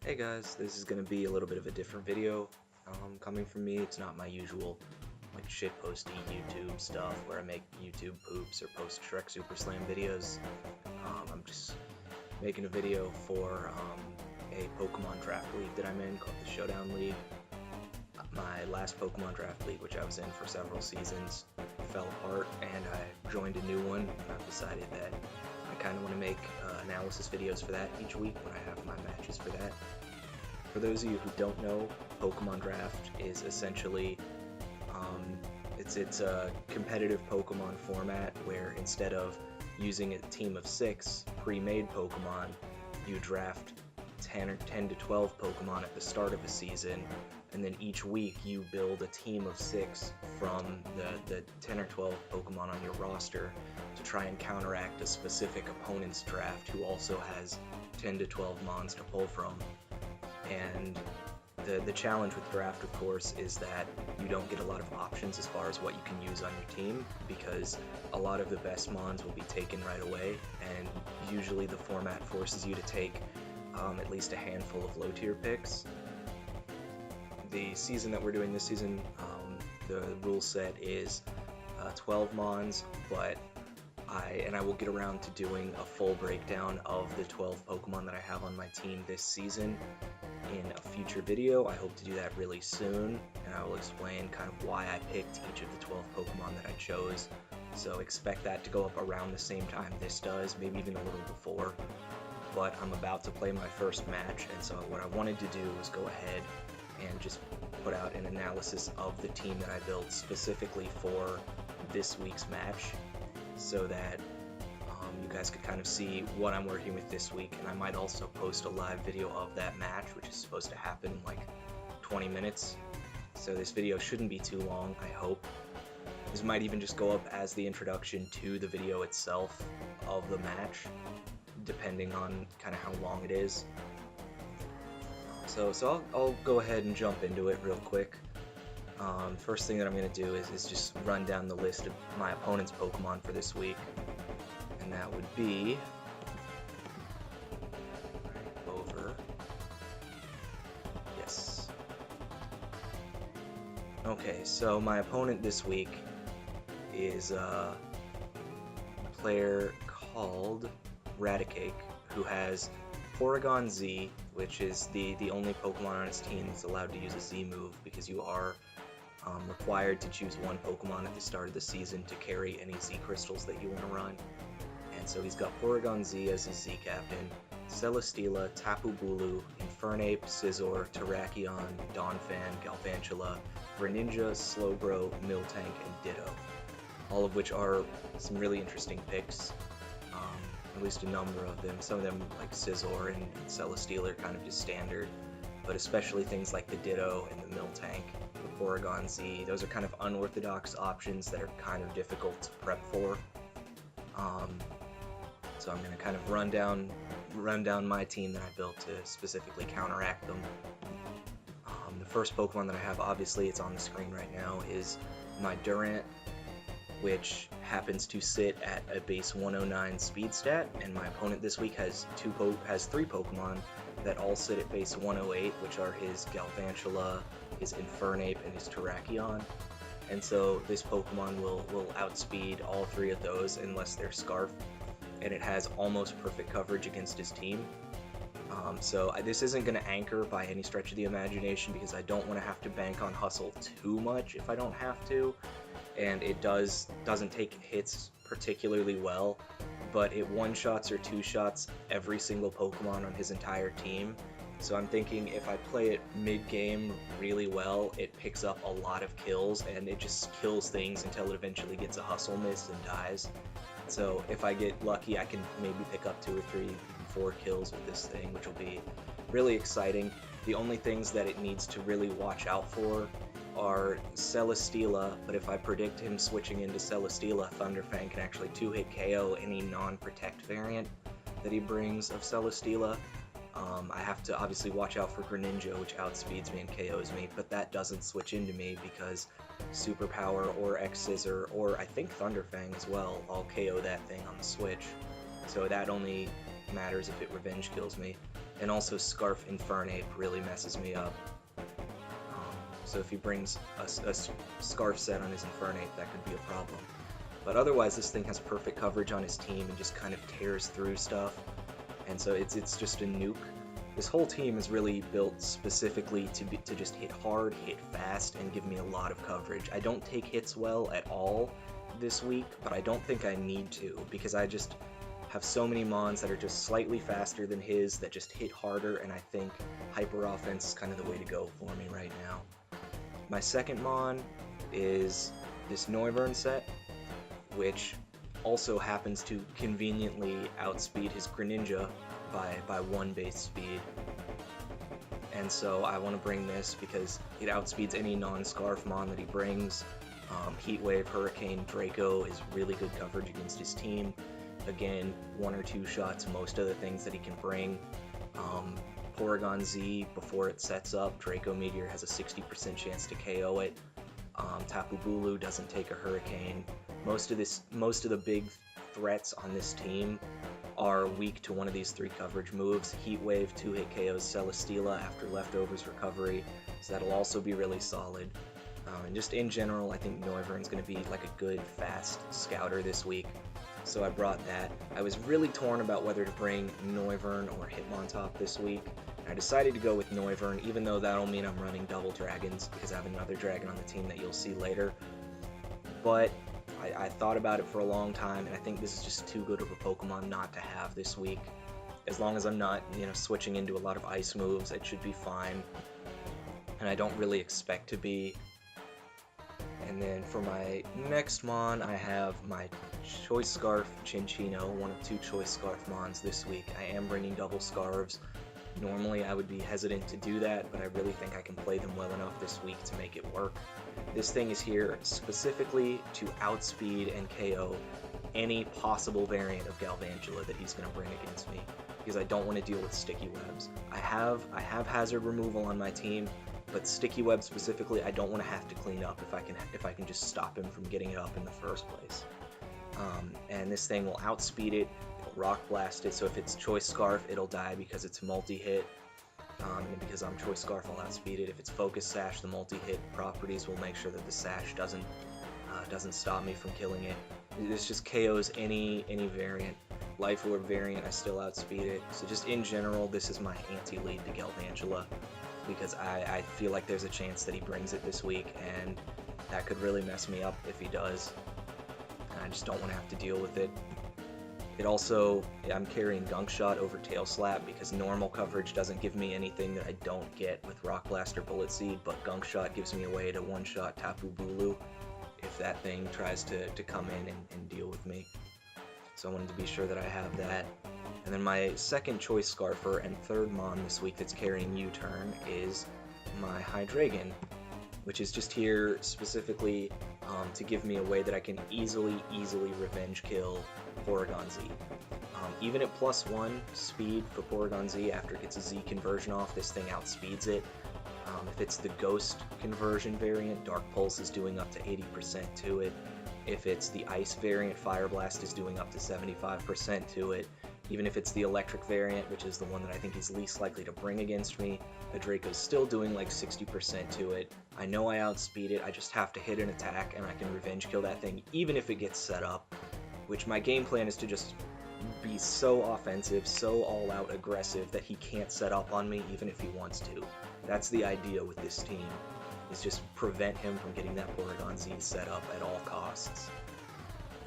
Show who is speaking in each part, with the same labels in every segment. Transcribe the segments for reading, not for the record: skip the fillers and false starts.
Speaker 1: Hey guys, this is going to be a little bit of a different video coming from me. It's not my usual like shitposty YouTube stuff where I make YouTube poops or post Shrek Super Slam videos. I'm just making a video for a Pokemon draft league that I'm in called the Showdown League. My last Pokemon draft league, which I was in for several seasons, fell apart and I joined a new one, and I've decided that I kind of want to make analysis videos for that each week when I have my matches for that. For those of you who don't know, Pokemon Draft is essentially it's a competitive Pokemon format where instead of using a team of 6 pre-made Pokemon, you draft 10 to 12 Pokemon at the start of a season, and then each week you build a team of 6 from the 10 or 12 Pokemon on your roster to try and counteract a specific opponent's draft who also has 10 to 12 mons to pull from. And the challenge with draft, of course, is that you don't get a lot of options as far as what you can use on your team, because a lot of the best mons will be taken right away, and usually the format forces you to take at least a handful of low-tier picks. The season that we're doing this season, the rule set is 12 mons, but I will get around to doing a full breakdown of the 12 Pokemon that I have on my team this season in a future video. I hope to do that really soon, and I will explain kind of why I picked each of the 12 Pokemon that I chose. So expect that to go up around the same time this does, maybe even a little before. But I'm about to play my first match, and so what I wanted to do was go ahead and just put out an analysis of the team that I built specifically for this week's match, so that you guys could kind of see what I'm working with this week. And I might also post a live video of that match, which is supposed to happen in like 20 minutes. So this video shouldn't be too long, I hope. This might even just go up as the introduction to the video itself of the match, depending on kind of how long it is. So I'll go ahead and jump into it real quick. First thing that I'm going to do is just run down the list of my opponent's Pokemon for this week. And that would be over. Yes. Okay, so my opponent this week is a player called Raticake, who has Porygon Z, which is the only Pokemon on his team that's allowed to use a Z move, because you are required to choose one Pokemon at the start of the season to carry any Z crystals that you want to run. And so he's got Porygon Z as his Z captain, Celesteela, Tapu Bulu, Infernape, Scizor, Terrakion, Donphan, Galvantula, Greninja, Slowbro, Miltank, and Ditto. All of which are some really interesting picks. At least a number of them. Some of them, like Scizor and Celesteela, are kind of just standard, but especially things like the Ditto and the Miltank, the Porygon Z, those are kind of unorthodox options that are kind of difficult to prep for. So I'm going to kind of run down my team that I built to specifically counteract them. The first Pokemon that I have, obviously it's on the screen right now, is my Durant, which happens to sit at a base 109 speed stat, and my opponent this week has 3 Pokemon that all sit at base 108, which are his Galvantula, his Infernape, and his Terrakion. And so this Pokemon will outspeed all 3 of those unless they're Scarf, and it has almost perfect coverage against his team. This isn't going to anchor by any stretch of the imagination, because I don't want to have to bank on Hustle too much if I don't have to. And it doesn't take hits particularly well, but it one-shots or two-shots every single Pokemon on his entire team. So I'm thinking if I play it mid-game really well, it picks up a lot of kills, and it just kills things until it eventually gets a Hustle miss and dies. So if I get lucky, I can maybe pick up 2 or 3, 4 kills with this thing, which will be really exciting. The only things that it needs to really watch out for are Celesteela, but if I predict him switching into Celesteela, Thunderfang can actually 2-hit KO any non-protect variant that he brings of Celesteela. I have to obviously watch out for Greninja, which outspeeds me and KOs me, but that doesn't switch into me because Superpower or X-Scissor, or I think Thunderfang as well, I'll KO that thing on the switch. So that only matters if it revenge kills me. And also Scarf Infernape really messes me up. So if he brings a Scarf set on his Infernape, that could be a problem. But otherwise, this thing has perfect coverage on his team and just kind of tears through stuff. And so it's just a nuke. This whole team is really built specifically to just hit hard, hit fast, and give me a lot of coverage. I don't take hits well at all this week, but I don't think I need to, because I just have so many mons that are just slightly faster than his that just hit harder, and I think hyper offense is kind of the way to go for me right now. My second mon is this Noivern set, which also happens to conveniently outspeed his Greninja by 1 base speed. And so I want to bring this because it outspeeds any non-Scarf mon that he brings. Heat Wave, Hurricane, Draco is really good coverage against his team. Again, 1 or 2 shots, most of the things that he can bring. Porygon Z, before it sets up, Draco Meteor has a 60% chance to KO it. Tapu Bulu doesn't take a Hurricane. Most of the big threats on this team are weak to one of these 3 coverage moves. Heat Wave 2-hit KOs Celesteela after Leftovers recovery, so that'll also be really solid. And just in general, I think Noivern's going to be like a good, fast scouter this week, so I brought that. I was really torn about whether to bring Noivern or Hitmontop this week. I decided to go with Noivern, even though that'll mean I'm running double dragons, because I have another dragon on the team that you'll see later. But I thought about it for a long time, and I think this is just too good of a Pokemon not to have this week. As long as I'm not, switching into a lot of ice moves, it should be fine. And I don't really expect to be. And then for my next mon, I have my Choice Scarf Chinchino, one of 2 Choice Scarf mons this week. I am bringing double Scarves. Normally I would be hesitant to do that, but I really think I can play them well enough this week to make it work. This thing is here specifically to outspeed and KO any possible variant of Galvantula that he's going to bring against me, because I don't want to deal with sticky webs. I have hazard removal on my team, but sticky web specifically, I don't want to have to clean up if I can just stop him from getting it up in the first place. And this thing will outspeed it, it'll Rock Blast it, so if it's Choice Scarf, it'll die because it's multi-hit. And because I'm Choice Scarf, I'll outspeed it. If it's Focus Sash, the multi-hit properties will make sure that the Sash doesn't stop me from killing it. This just KOs any variant. Life Orb variant, I still outspeed it. So just in general, this is my anti-lead to Galvantula, because I feel like there's a chance that he brings it this week, and that could really mess me up if he does. And I just don't want to have to deal with it. It also, I'm carrying Gunk Shot over Tail Slap because normal coverage doesn't give me anything that I don't get with Rock Blast or Bullet Seed, but Gunk Shot gives me a way to one-shot Tapu Bulu if that thing tries to come in and deal with me. So I wanted to be sure that I have that. And then my second Choice Scarfer and third mon this week that's carrying U-Turn is my Hydreigon, which is just here specifically to give me a way that I can easily revenge kill Porygon Z. Even at +1 speed for Porygon Z after it gets a Z conversion off, this thing outspeeds it. If it's the Ghost conversion variant, Dark Pulse is doing up to 80% to it. If it's the Ice variant, Fire Blast is doing up to 75% to it. Even if it's the Electric variant, which is the one that I think is least likely to bring against me, the Draco's still doing like 60% to it. I know I outspeed it, I just have to hit an attack and I can revenge kill that thing even if it gets set up, which my game plan is to just be so offensive, so all-out aggressive that he can't set up on me even if he wants to. That's the idea with this team, is just prevent him from getting that Porygon Z set up at all costs.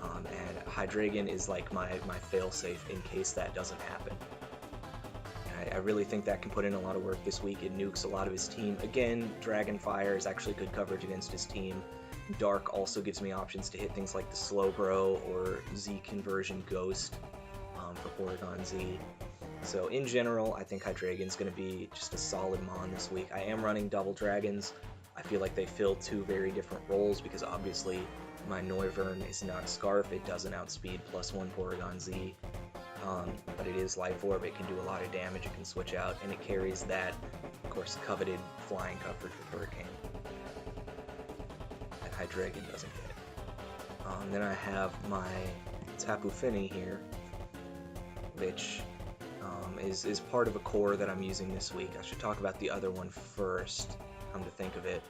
Speaker 1: And Hydreigon is like my fail-safe in case that doesn't happen. And I really think that can put in a lot of work this week. It nukes a lot of his team. Again, Dragon Fire is actually good coverage against his team. Dark also gives me options to hit things like the Slowbro or Z Conversion Ghost for Porygon Z. So in general, I think Hydreigon's going to be just a solid mon this week. I am running double dragons. I feel like they fill 2 very different roles because obviously my Noivern is not Scarf, it doesn't outspeed +1 Porygon Z, but it is Life Orb, it can do a lot of damage, it can switch out, and it carries that, of course, coveted flying coverage with Hurricane that Hydreigon doesn't get. Then I have my Tapu Fini here, which is part of a core that I'm using this week. I should talk about the other one first, come to think of it.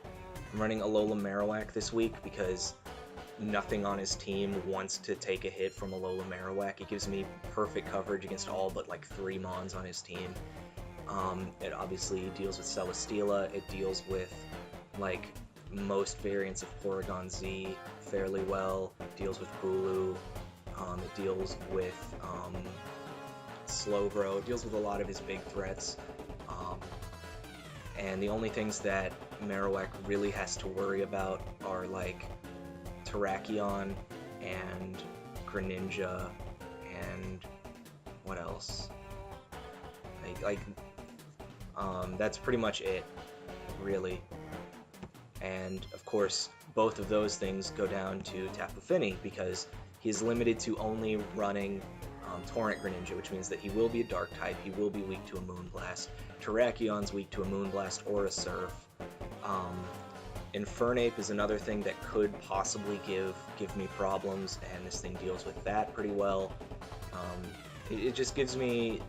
Speaker 1: I'm running a Lola Marowak this week because nothing on his team wants to take a hit from a Lola Marowak. It gives me perfect coverage against all but like 3 Mons on his team. It obviously deals with Celesteela, it deals with like most variants of Porygon Z fairly well, it deals with Bulu, it deals with Slowbro, it deals with a lot of his big threats. And the only things that Marowak really has to worry about are like Terrakion and Greninja and what else? That's pretty much it, really. And of course, both of those things go down to Tapu Fini because he's limited to only running Torrent Greninja, which means that he will be a Dark type, he will be weak to a Moonblast. Terrakion's weak to a Moonblast or a Surf. Infernape is another thing that could possibly give me problems, and this thing deals with that pretty well. It just gives me...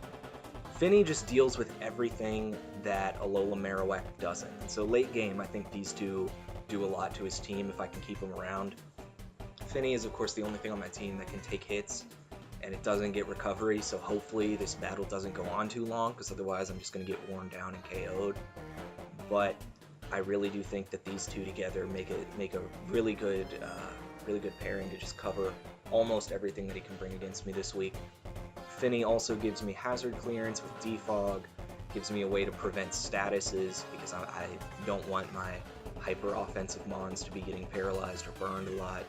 Speaker 1: Fini just deals with everything that a Lola Marowak doesn't. And so late game, I think these two do a lot to his team if I can keep him around. Fini is of course the only thing on my team that can take hits, and it doesn't get recovery, so hopefully this battle doesn't go on too long, because otherwise I'm just going to get worn down and KO'd. But I really do think that these two together make a really good pairing to just cover almost everything that he can bring against me this week. Fini also gives me hazard clearance with defog, gives me a way to prevent statuses, because I don't want my hyper offensive Mons to be getting paralyzed or burned a lot.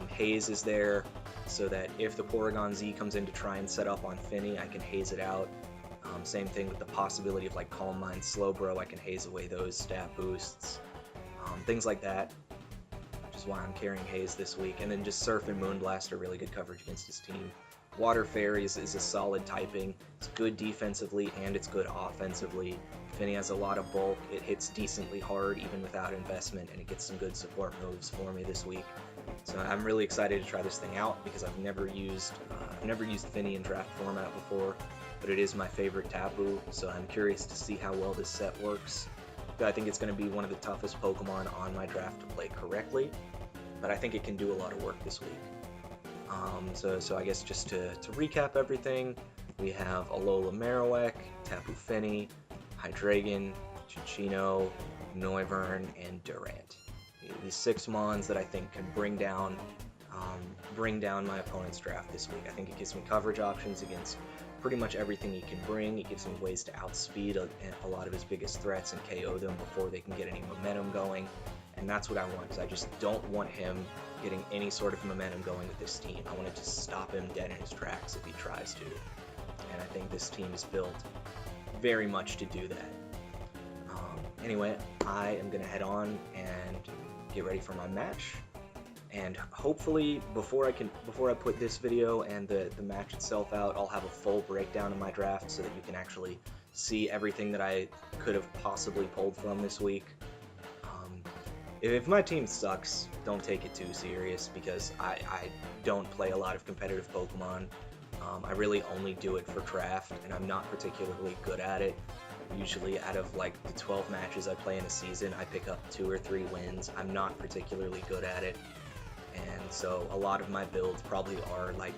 Speaker 1: Haze is there, so that if the Porygon Z comes in to try and set up on Fini, I can haze it out. Same thing with the possibility of like Calm Mind Slowbro, I can haze away those stat boosts. Things like that, which is why I'm carrying Haze this week. And then just Surf and Moonblast are really good coverage against his team. Water Fairy is a solid typing. It's good defensively and it's good offensively. Fini has a lot of bulk, it hits decently hard even without investment, and it gets some good support moves for me this week. So I'm really excited to try this thing out because I've never used Fini in draft format before, but it is my favorite Tapu, so I'm curious to see how well this set works. I think it's going to be one of the toughest Pokemon on my draft to play correctly, but I think it can do a lot of work this week. So I guess just to recap everything, we have Alola Marowak, Tapu Fini, Hydreigon, Cinccino, Noivern, and Durant. These 6 Mons that I think can bring down my opponent's draft this week. I think it gives me coverage options against pretty much everything he can bring. It gives me ways to outspeed a lot of his biggest threats and KO them before they can get any momentum going. And that's what I want, because I just don't want him getting any sort of momentum going with this team. I want it to stop him dead in his tracks if he tries to. And I think this team is built very much to do that. Anyway, I am going to head on and get ready for my match. And hopefully, before I put this video and the match itself out, I'll have a full breakdown of my draft so that you can actually see everything that I could have possibly pulled from this week. If my team sucks, don't take it too serious, because I don't play a lot of competitive Pokemon. I really only do it for draft, and I'm not particularly good at it. Usually out of like the 12 matches I play in a season, I pick up 2 or 3 wins. I'm not particularly good at it. And so a lot of my builds probably are like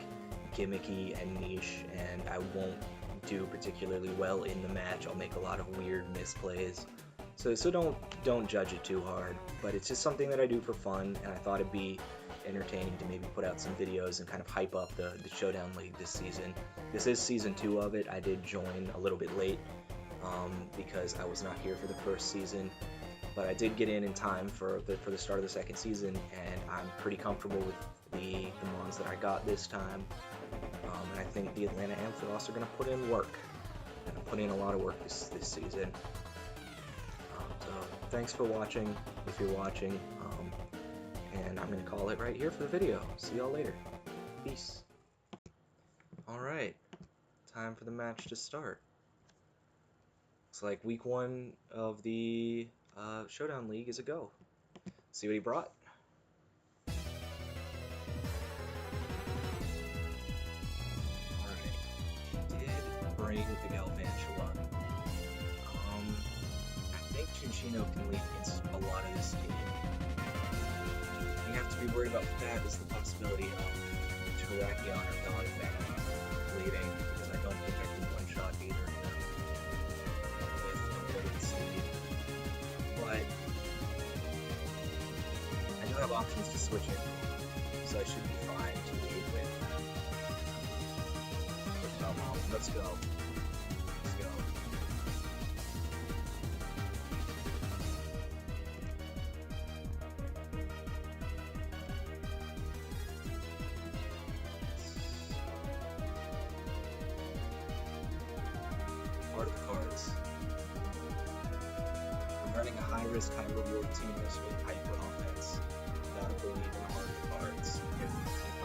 Speaker 1: gimmicky and niche, and I won't do particularly well in the match. I'll make a lot of weird misplays. So don't judge it too hard, but it's just something that I do for fun, and I thought it'd be entertaining to maybe put out some videos and kind of hype up the Showdown League this season. This is season 2 of it. I did join a little bit late because I was not here for the first season, but I did get in time for the start of the second season, and I'm pretty comfortable with the Mons that I got this time. And I think the Atlanta Ampharos are going to put in work. Going to put in a lot of work this season. So thanks for watching, if you're watching, and I'm going to call it right here for the video. See y'all later. Peace. Alright, time for the match to start. It's like week 1 of the Showdown League is a go. See what he brought. Alright, he did bring training with the Galvantula. I think Chinchino can lead against a lot of this team. What you have to be worried about with that is the possibility of Terrakion or Donphan leading, because I don't think I can one-shot either of them with ability speed. But I do have options to switch in, so I should be fine to lead with Belmont. Let's go. Let's go. Part of the cards. I'm running a high-risk, high-reward team this with hyper offense. Gotta believe in the heart of the cards. If I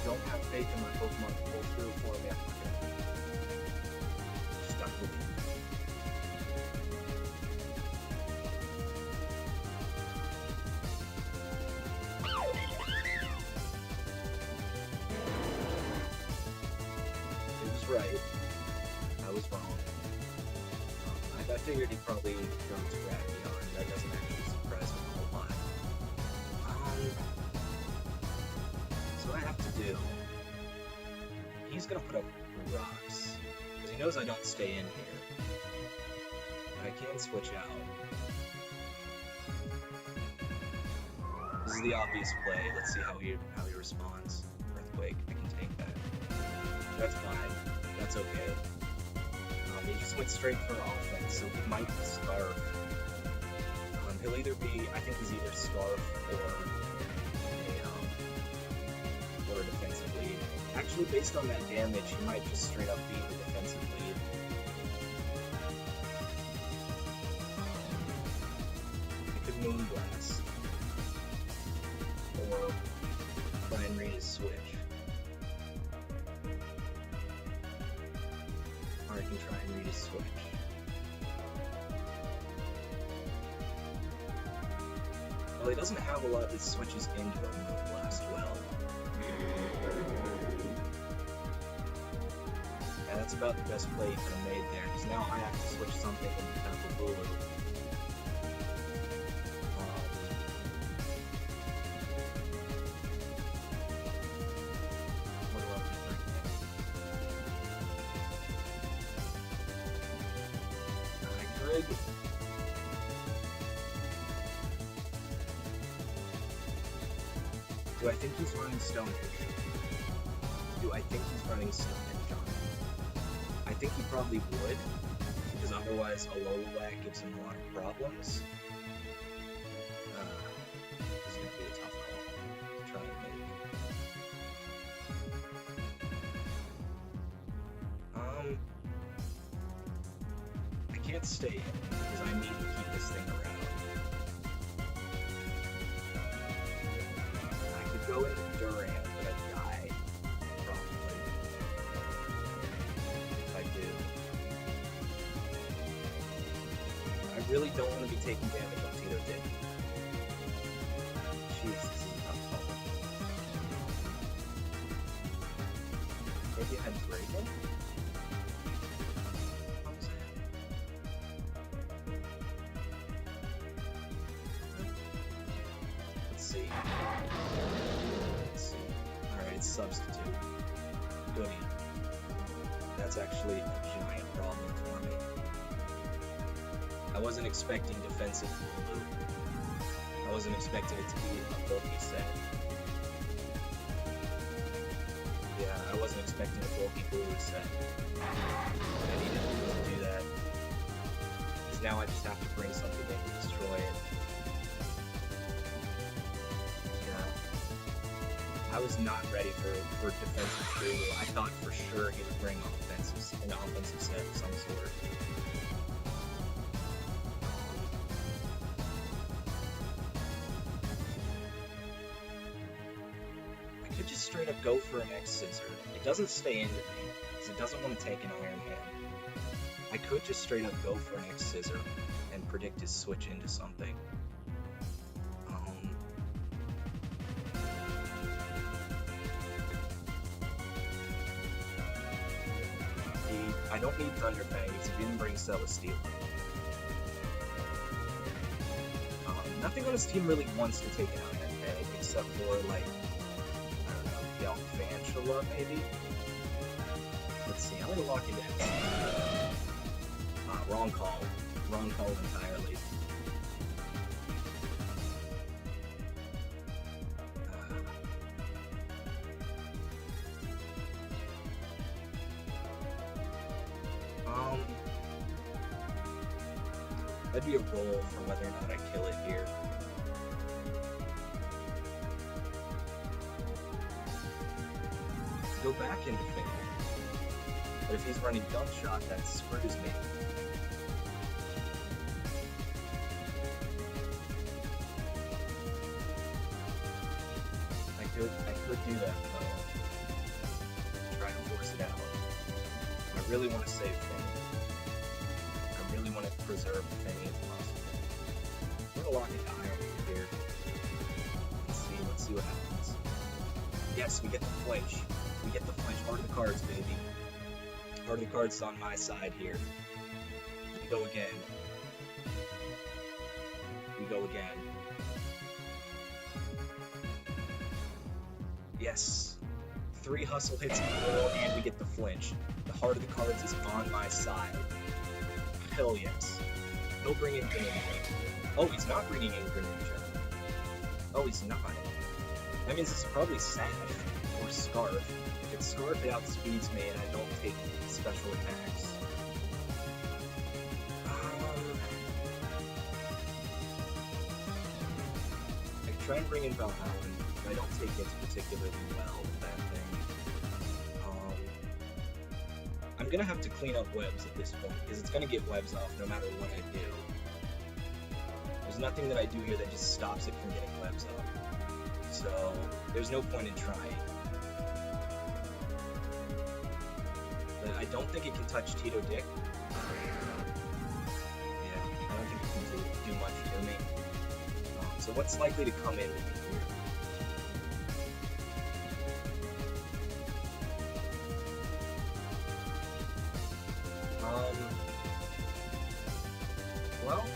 Speaker 1: don't have faith in my Pokemon to pull through for me, I'm not gonna. Just gotta believe. It was right. I was wrong. I figured he'd probably go to Raticake. That doesn't actually surprise me a whole lot. So what I have to do, he's gonna put up rocks, because he knows I don't stay in here. But I can switch out. This is the obvious play. Let's see how he responds. Earthquake, I can take that. That's fine. That's okay. He just went straight for offense, so he might Scarf. He'll either be, I think he's either Scarf or a defensive lead. Actually, based on that damage, he might just straight up be the defensive lead. He could Moonblast. Or try and read his switch. Or he can try and read his switch. Well, he doesn't have a lot of his switches into a Moonblast well. Yeah, that's about the best play he could have made there, because now I have to switch something into Tapu Bulu. What do I be thinking? I could... Do I think he's running Stone Edge? Do I think he's running Stone Edge on him? I think he probably would, because otherwise a Lolowag gives him a lot of problems. This is going to be a tough call to try and make. I can't stay in, because I need to keep this thing around. Go into Durant, but I die, probably, if I do. I really don't want to be taking damage on Tito Dick. Jeez, this is a tough call. Maybe I had Dragon? What was that? Let's see. Substitute. Goody. That's actually a giant problem for me. I wasn't expecting defensive Lulu. I wasn't expecting it to be a bulky set. Yeah, I wasn't expecting a bulky Lulu set. I needed to do that. Because now I just have to bring something in to destroy it. I was not ready for defensive Lulu. I thought for sure he would bring an offensive set of some sort. I could just straight up go for an X-Scissor. It doesn't stay into me, because it doesn't want to take an Iron Hand. I could just straight up go for an X-Scissor and predict his switch into something. I don't need Thunder Fang because he didn't bring Celesteela. Nothing on his team really wants to take out Fang except for, like, I don't know, Galvantula maybe? Let's see, I'm gonna lock into it. Wrong call. Wrong call entirely. That'd be a roll for whether or not I kill it here. Go back into Fang. But if he's running Gunk Shot, that screws me. I could do that though. Try to force it out. I really want to save Fang. I really want to preserve Fang if possible. I'm gonna lock into Iron here. Let's see what happens. Yes, we get the flinch. We get the flinch. Heart of the cards, baby. Heart of the cards is on my side here. We go again. We go again. Yes. 3 hustle hits in a row, and we get the flinch. The heart of the cards is on my side. Hell yes. He'll bring in Greninja. Oh, he's not bringing in Greninja. Oh, he's not. That means it's probably Sash or Scarf. If it's Scarf, it outspeeds me, and I don't take special attacks. I can try and bring in Valhalla, but I don't take it particularly well with that thing. I'm gonna have to clean up webs at this point, because it's gonna get webs off no matter what I do. There's nothing that I do here that just stops it from getting webs off. So, there's no point in trying. But I don't think it can touch Tito Dick. Yeah, I don't think it can do much to me. So what's likely to come in here? Well,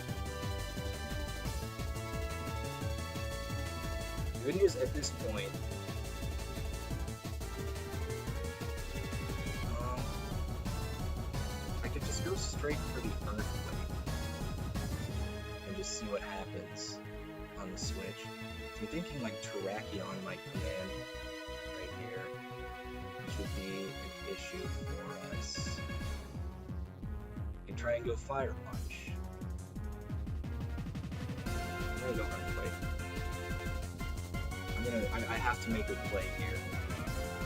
Speaker 1: the good news at this point, I could just go straight for the Earthquake and just see what happens on the switch. So I'm thinking like Terrakion might come in right here, which would be an issue for us. I can try and go Fire Punch. I'm gonna go Earthquake. I have to make a play here,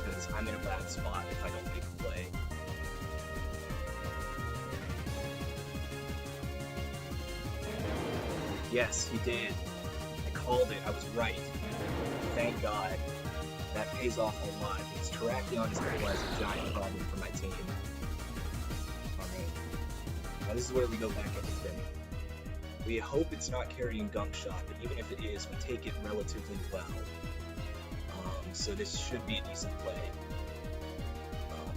Speaker 1: because I'm in a bad spot if I don't make a play. Yes, he did. I called it. I was right. Thank God. That pays off a lot, because Terrakion is otherwise a giant problem for my team. Alright. Now this is where we go back into Fang. We hope it's not carrying Gunk Shot, but even if it is, we take it relatively well. So this should be a decent play,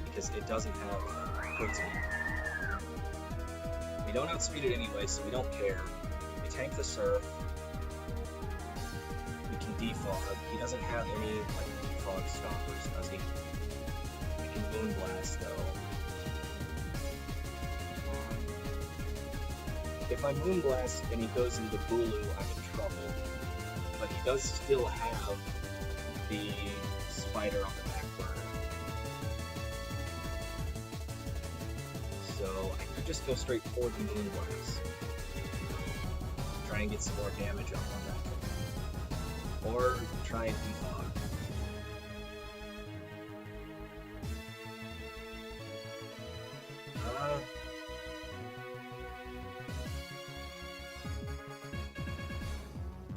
Speaker 1: because it doesn't have protein. We don't outspeed it anyway, so we don't care. We tank the Surf. We can defog. He doesn't have any like defog stoppers, does he? I can Moonblast though. If I Moonblast and he goes into Bulu, I'm in trouble. But he does still have the Spider on the back burner. So I could just go straight for the Moonblast. Try and get some more damage up on that thing. Or try and defog.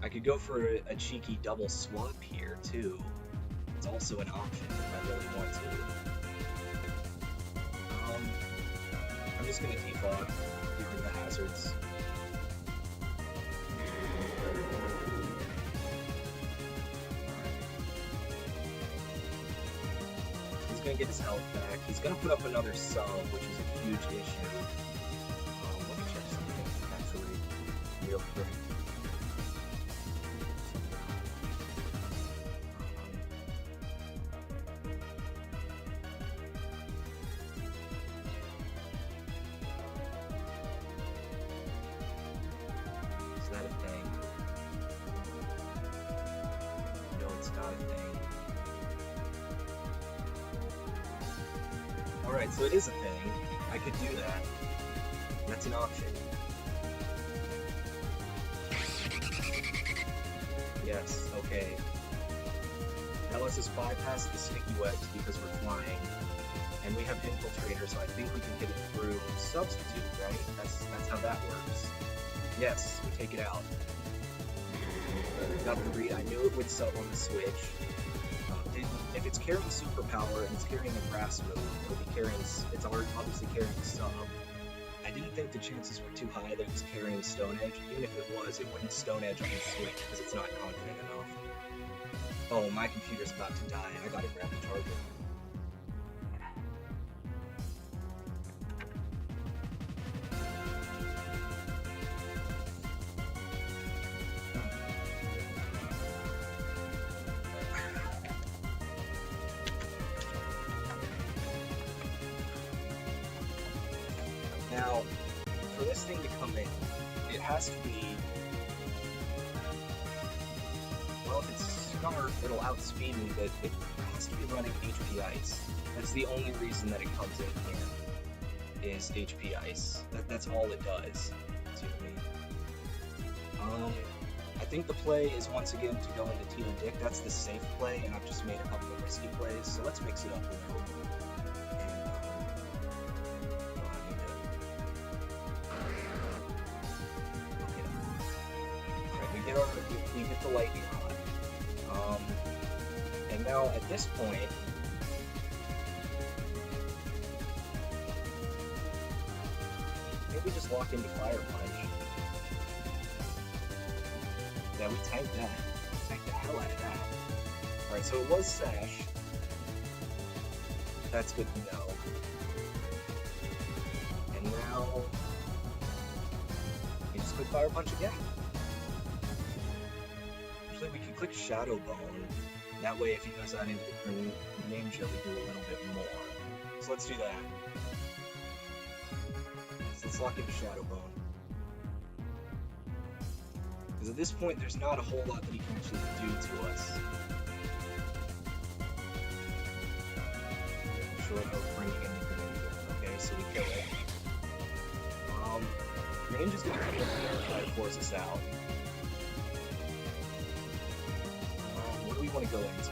Speaker 1: I could go for a cheeky double swap here, too. It's also an option if I really want to. I'm just gonna defog, get rid of the hazards. He's gonna get his health back. He's gonna put up another sub, which is a huge issue. Let me check something, actually, real quick. Is that a thing? No, it's not a thing. Alright, so it is a thing. I could do that. That's an option. Yes, okay. That lets us bypass the sticky webs because we're flying. And we have Infiltrator, so I think we can get it through Substitute, right? That's how that works. Yes, we take it out. Got the read. I knew it would sub on the switch. If it's carrying Superpower and it's carrying a grass move, it'll be carrying. It's obviously carrying sub. I didn't think the chances were too high that it was carrying Stone Edge. Even if it was, it wouldn't Stone Edge on the switch because it's not confident enough. Oh, my computer's about to die. I gotta grab the charger. Now, for this thing to come in, it has to be, well, if it's Scarf, it'll outspeed me, but it has to be running HP Ice. That's the only reason that it comes in here, is HP Ice. That's all it does to me. I think the play is once again to go into Tito Dick. That's the safe play, and I've just made a couple of risky plays, so let's mix it up a little. We get the lightning rod. And now at this point, maybe just lock into Fire Punch. Yeah, we tanked that. Tanked the hell out of that. Alright, so it was Sash. That's good to know. And now, we just click Fire Punch again. We can click Shadow Bone. That way, if he goes out into the Ninja, we do a little bit more. So let's do that. So let's lock into Shadow Bone. Because at this point, there's not a whole lot that he can actually do to us. Short of bringing in the Greninja. Okay, so we kill it. Greninja's gonna come in here and try to force us out. What do we want to go into?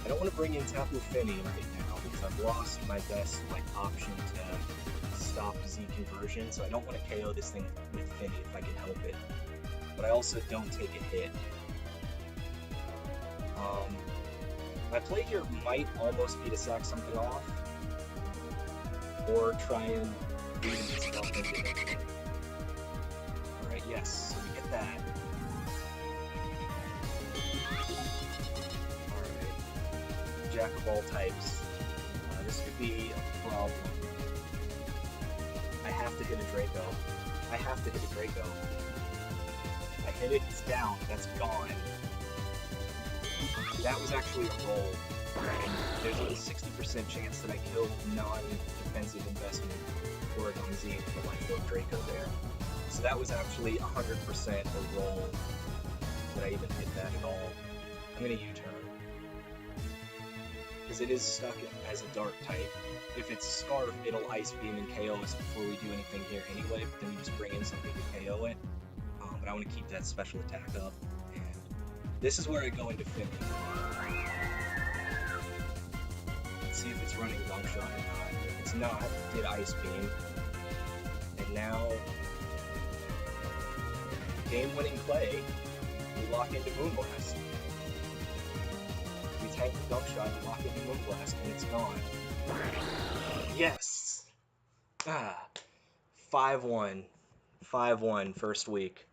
Speaker 1: I don't want to bring in Tapu Fini right now because I've lost my best option to stop Z conversion, so I don't want to KO this thing with Fini if I can help it. But I also don't take a hit. My play here might almost be to sack something off, or try and lead himself into it. Alright, yes, so we get that. Alright. Jack of all types. This could be a problem. I have to hit a Draco. I have to hit a Draco. I hit it, it's down, that's gone. That was actually a roll. There's a 60% chance that I killed non-defensive investment Oregon Z with the Life Draco there. So that was actually 100% a roll that I even hit that at all. I'm gonna U-turn. Because it is stuck as a dark type. If it's Scarf, it'll Ice Beam and KO us before we do anything here anyway, but then we just bring in something to KO it. But I want to keep that special attack up. And this is where I go into Fini. Let's see if it's running Gunk Shot or not. If it's not, did Ice Beam. And now, game-winning play, we lock into Moonblast. We tank the Gunk Shot, we lock into Moonblast, and it's gone. Yes! 5-1. 5-1 first week.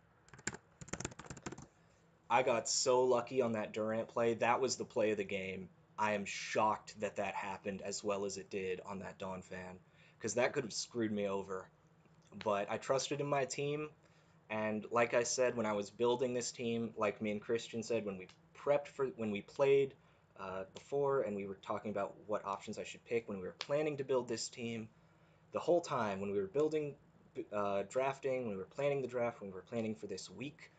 Speaker 1: I got so lucky on that Durant play. That was the play of the game. I am shocked that that happened as well as it did on that Dawn fan, because that could have screwed me over. But I trusted in my team, and like I said, when I was building this team, like me and Christian said, when we played before, and we were talking about what options I should pick when we were planning to build this team, the whole time when we were building, drafting, when we were planning the draft, when we were planning for this week,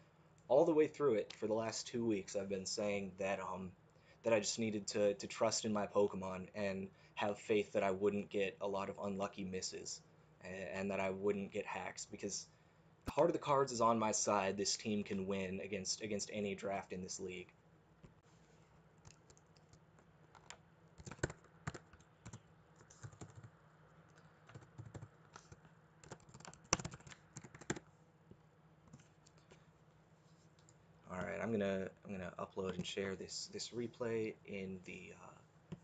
Speaker 1: all the way through it for the last 2 weeks, I've been saying that I just needed to trust in my Pokemon and have faith that I wouldn't get a lot of unlucky misses and that I wouldn't get hacks because the heart of the cards is on my side. This team can win against any draft in this league. All right, I'm gonna upload and share this replay in the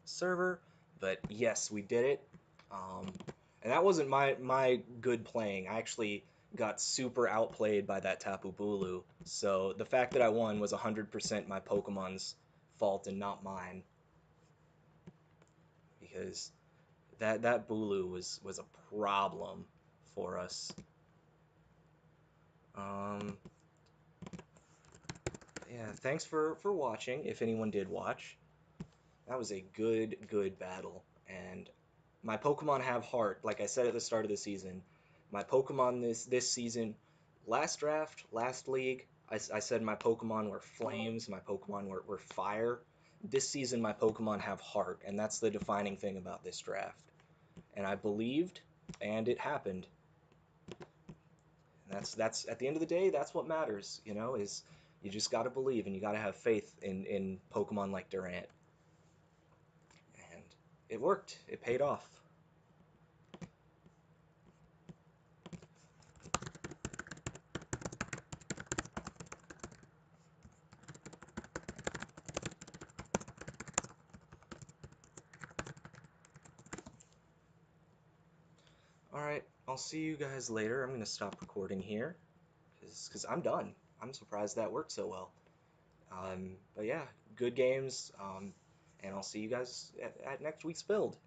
Speaker 1: server. But yes, we did it. Um, and that wasn't my good playing. I actually got super outplayed by that Tapu Bulu. So the fact that I won was 100% my Pokemon's fault and not mine, because that Bulu was a problem for us. Um, yeah, thanks for watching. If anyone did watch, that was a good battle, and my Pokemon have heart. Like I said at the start of the season, my Pokemon this season, last draft, last league, I said my Pokemon were flames, my Pokemon were fire. This season, my Pokemon have heart, and that's the defining thing about this draft. And I believed, and it happened. And that's at the end of the day, that's what matters. Is you just got to believe and you got to have faith in Pokemon like Durant. And it worked. It paid off. Alright, I'll see you guys later. I'm going to stop recording here because I'm done. I'm surprised that worked so well. But yeah, good games, and I'll see you guys at next week's build.